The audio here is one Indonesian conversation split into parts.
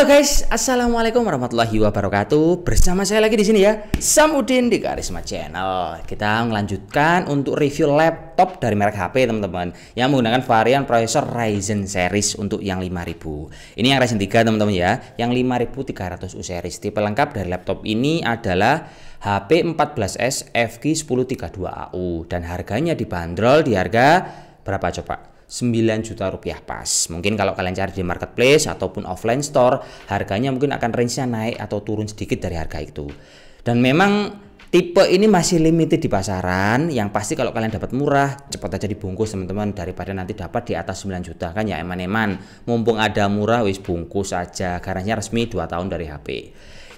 Halo guys, assalamualaikum warahmatullahi wabarakatuh. Bersama saya lagi di sini ya, Samudin di Karisma Channel. Kita melanjutkan untuk review laptop dari merek HP teman-teman, yang menggunakan varian prosesor Ryzen series untuk yang 5000. Ini yang Ryzen 3 teman-teman ya, yang 5300U series. Tipe lengkap dari laptop ini adalah HP 14S FG1032AU dan harganya dibanderol di harga berapa coba? 9 juta rupiah pas. Mungkin kalau kalian cari di marketplace ataupun offline store, harganya mungkin akan range-nya naik atau turun sedikit dari harga itu. Dan memang tipe ini masih limited di pasaran. Yang pasti kalau kalian dapat murah, cepat aja dibungkus teman-teman, daripada nanti dapat di atas 9 juta kan ya, eman-eman. Mumpung ada murah wis bungkus aja. Garansinya resmi 2 tahun dari HP.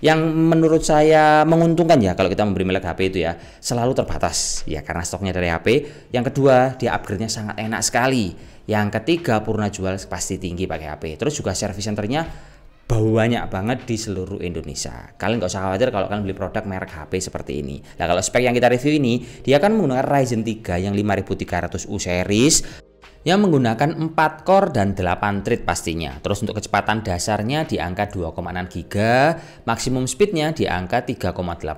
Yang menurut saya menguntungkan ya kalau kita memberi merek HP itu ya, selalu terbatas ya karena stoknya dari HP. Yang kedua, dia upgrade-nya sangat enak sekali. Yang ketiga, purna jual pasti tinggi pakai HP. Terus juga service centernya banyak banget di seluruh Indonesia. Kalian nggak usah khawatir kalau kalian beli produk merek HP seperti ini. Nah, kalau spek yang kita review ini, dia kan menggunakan Ryzen 3 yang 5300U series yang menggunakan 4 core dan 8 thread pastinya. Terus untuk kecepatan dasarnya di angka 2,6 GB, maksimum speednya di angka 3,8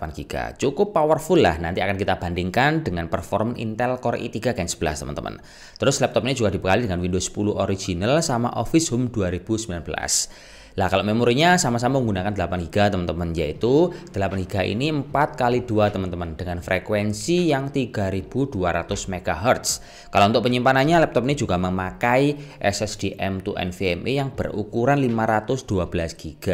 GB. Cukup powerful lah, nanti akan kita bandingkan dengan performa Intel Core i3 Gen 11 teman-teman. Terus laptop ini juga dibekali dengan Windows 10 original sama Office Home 2019. Lah kalau memorinya sama-sama menggunakan 8 GB teman-teman, yaitu 8 GB ini 4x2 teman-teman dengan frekuensi yang 3200 MHz. Kalau untuk penyimpanannya laptop ini juga memakai SSD M2 NVMe yang berukuran 512 GB.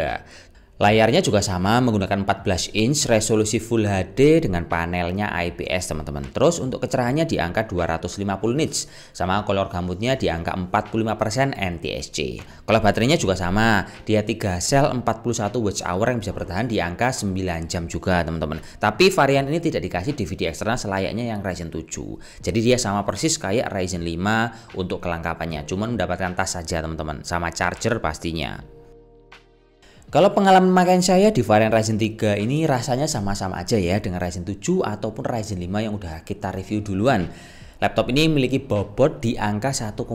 Layarnya juga sama menggunakan 14 inch resolusi Full HD dengan panelnya IPS teman-teman. Terus untuk kecerahannya di angka 250 nits, sama color gambutnya di angka 45% NTSC. Kalau baterainya juga sama, dia 3 sel 41 Wh yang bisa bertahan di angka 9 jam juga teman-teman. Tapi varian ini tidak dikasih DVD eksternal selayaknya yang Ryzen 7. Jadi dia sama persis kayak Ryzen 5 untuk kelengkapannya, cuman mendapatkan tas saja teman-teman, sama charger pastinya. Kalau pengalaman pemakaian saya di varian Ryzen 3 ini rasanya sama-sama aja ya dengan Ryzen 7 ataupun Ryzen 5 yang udah kita review duluan. Laptop ini memiliki bobot di angka 1,4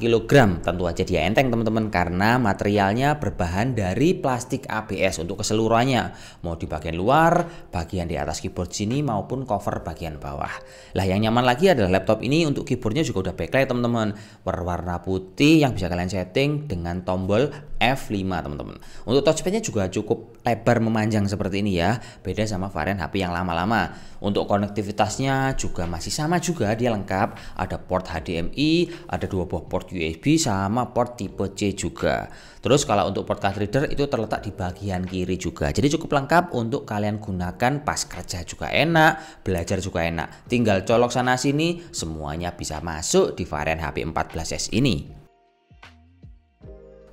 kg. Tentu aja dia enteng teman-teman karena materialnya berbahan dari plastik ABS untuk keseluruhannya. Mau di bagian luar, bagian di atas keyboard sini maupun cover bagian bawah. Lah yang nyaman lagi adalah laptop ini untuk keyboardnya juga udah backlight teman-teman. Berwarna putih yang bisa kalian setting dengan tombol F5 teman-teman. Untuk touchpadnya juga cukup lebar memanjang seperti ini ya. Beda sama varian HP yang lama-lama. Untuk konektivitasnya juga masih sama juga, dia lengkap. Ada port HDMI, ada 2 buah port USB sama port tipe C juga. Terus kalau untuk port card reader itu terletak di bagian kiri juga. Jadi cukup lengkap untuk kalian gunakan pas kerja juga enak, belajar juga enak. Tinggal colok sana sini, semuanya bisa masuk di varian HP 14S ini.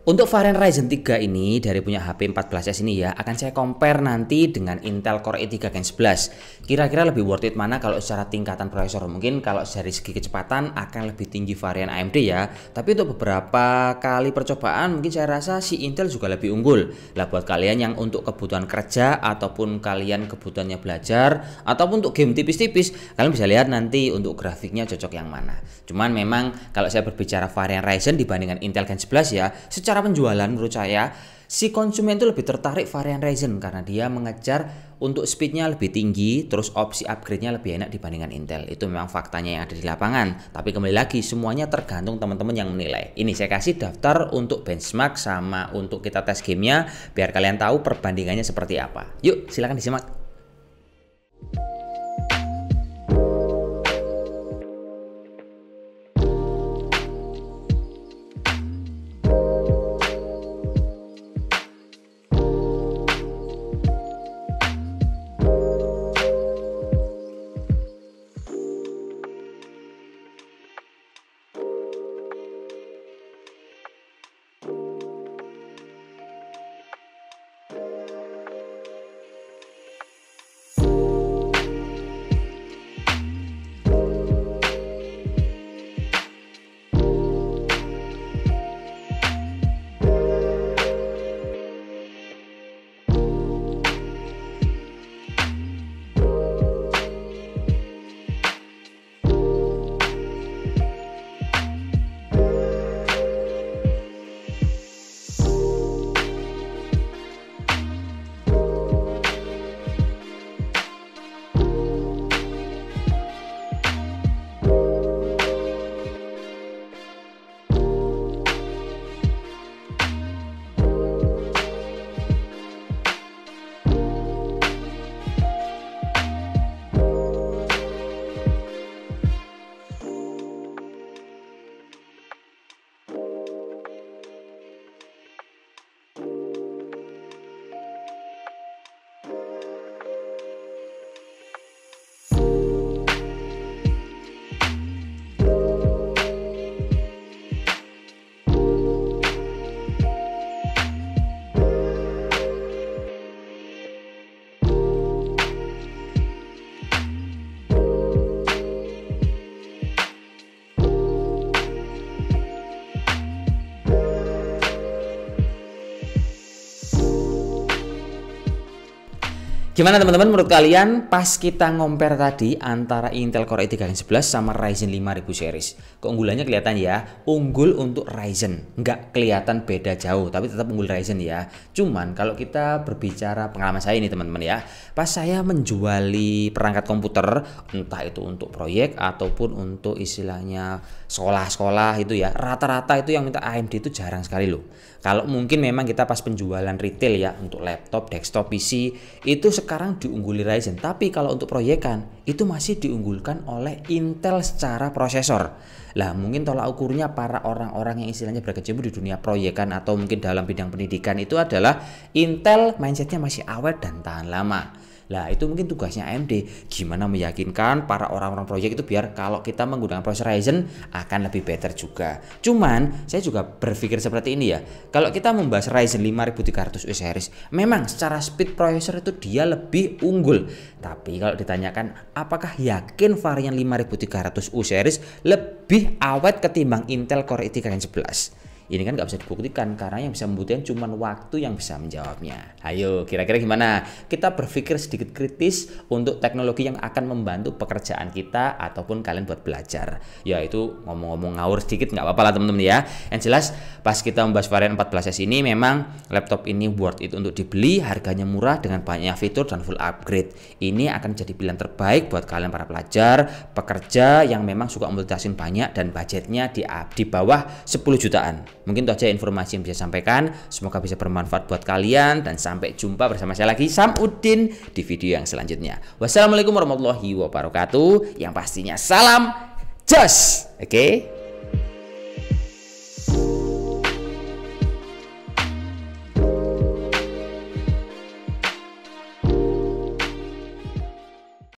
Untuk varian Ryzen 3 ini dari punya HP 14S ini ya, akan saya compare nanti dengan Intel Core i3 Gen 11. Kira-kira lebih worth it mana kalau secara tingkatan prosesor? Mungkin kalau dari segi kecepatan akan lebih tinggi varian AMD ya. Tapi untuk beberapa kali percobaan mungkin saya rasa si Intel juga lebih unggul. Lah buat kalian yang untuk kebutuhan kerja ataupun kalian kebutuhannya belajar ataupun untuk game tipis-tipis, kalian bisa lihat nanti untuk grafiknya cocok yang mana. Cuman memang kalau saya berbicara varian Ryzen dibandingkan Intel Gen 11 ya, secara penjualan menurut saya si konsumen itu lebih tertarik varian Ryzen karena dia mengejar untuk speednya lebih tinggi, terus opsi upgrade-nya lebih enak dibandingkan Intel. Itu memang faktanya yang ada di lapangan. Tapi kembali lagi semuanya tergantung teman-teman yang menilai. Ini saya kasih daftar untuk benchmark sama untuk kita tes gamenya biar kalian tahu perbandingannya seperti apa. Yuk silakan disimak. Gimana teman-teman, menurut kalian pas kita compare tadi antara Intel Core i3-11 sama Ryzen 5000 series, keunggulannya kelihatan ya, unggul untuk Ryzen, nggak kelihatan beda jauh, tapi tetap unggul Ryzen ya. Cuman kalau kita berbicara pengalaman saya ini teman-teman ya, pas saya menjuali perangkat komputer, entah itu untuk proyek ataupun untuk istilahnya sekolah-sekolah itu ya, rata-rata itu yang minta AMD itu jarang sekali loh. Kalau mungkin memang kita pas penjualan retail ya, untuk laptop, desktop, PC, itu sekarang diungguli Ryzen. Tapi kalau untuk proyekan, itu masih diunggulkan oleh Intel secara prosesor. Lah mungkin tolak ukurnya para orang-orang yang istilahnya berkecimpung di dunia proyekan atau mungkin dalam bidang pendidikan itu adalah Intel mindsetnya masih awet dan tahan lama. Lah itu mungkin tugasnya AMD, gimana meyakinkan para orang-orang proyek itu biar kalau kita menggunakan prosesor Ryzen akan lebih better juga. Cuman saya juga berpikir seperti ini ya, kalau kita membahas Ryzen 5300U series, memang secara speed prosesor itu dia lebih unggul. Tapi kalau ditanyakan apakah yakin varian 5300U series lebih awet ketimbang Intel Core i3-11? Ini kan nggak bisa dibuktikan karena yang bisa membuktikan cuma waktu yang bisa menjawabnya. Ayo, kira-kira gimana? Kita berpikir sedikit kritis untuk teknologi yang akan membantu pekerjaan kita ataupun kalian buat belajar. Ya itu ngomong-ngomong ngawur sedikit nggak apa-apa lah teman-teman ya. Yang jelas pas kita membahas varian 14S ini memang laptop ini worth it untuk dibeli, harganya murah dengan banyak fitur dan full upgrade. Ini akan jadi pilihan terbaik buat kalian para pelajar, pekerja yang memang suka multitasking banyak dan budgetnya di bawah 10 jutaan. Mungkin itu aja informasi yang bisa sampaikan. Semoga bisa bermanfaat buat kalian dan sampai jumpa bersama saya lagi Sam Udin di video yang selanjutnya. Wassalamualaikum warahmatullahi wabarakatuh. Yang pastinya salam jos. Oke?